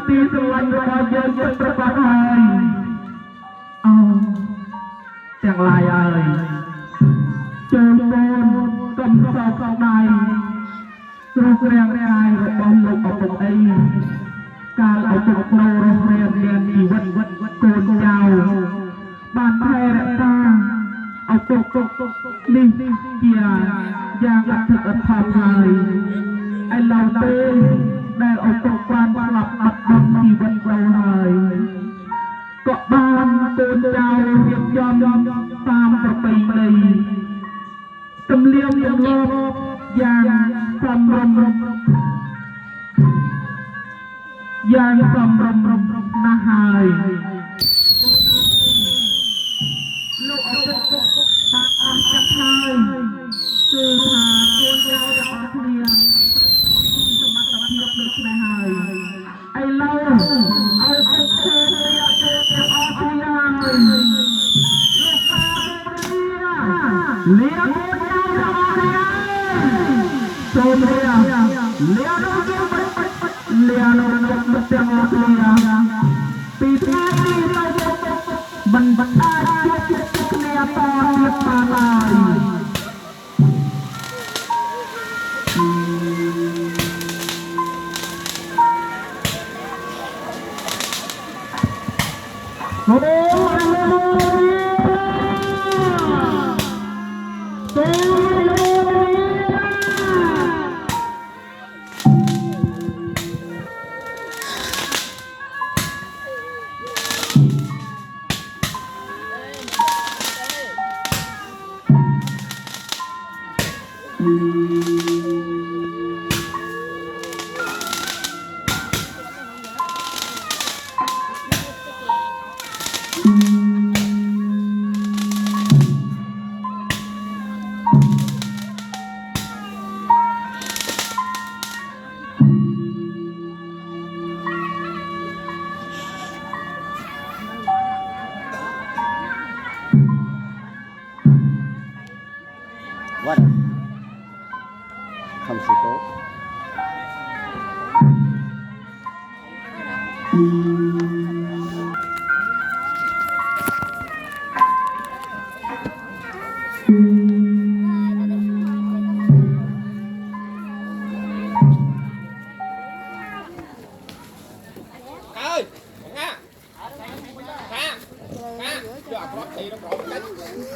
ទីស្រឡាញ់របស់យើងពិតប្រាកដហើយអូទាំងឡាយអើយចូលកូនកុំសោកស្ដាយរូបរាងកាយរបស់លោកឪពុកអីកាលឪពុកនៅរស់រានមានជីវិតកូនចៅបានថែរក្សាឪពុកនេះជាយ៉ាងអធិកអធមហើយឥឡូវទេដែលឪពុកបានស្លាប់បាត់បង់ជីវិតទៅហើយក៏បានកូនចៅរៀបចំតាមប្រពៃណីទំនៀមទម្លាប់យ៉ាងសមរម្យយ៉ាងសមរម្យណាស់ហើយលោកឪពុកបានអស់ចិត្តហើយគឺថាកូនចៅទាំងអស់គ្នាសមត្ថភាពដូចនេះហើយឥឡូវឲ្យពុកធ្វើរយៈពេលទាំងអស់គ្នាហើយលោកតាលាកូនចៅទាំងអស់គ្នាសូមលាលោកយើងលាលោកទាំងអស់គ្នាពីថ្ងៃនេះទៅមិនអាចជួបគ្នាតទៀតបានឡើយWhat? Không sự cố. Ơi, Nga, Nga, Nga, cho anh thì nó bỏ cái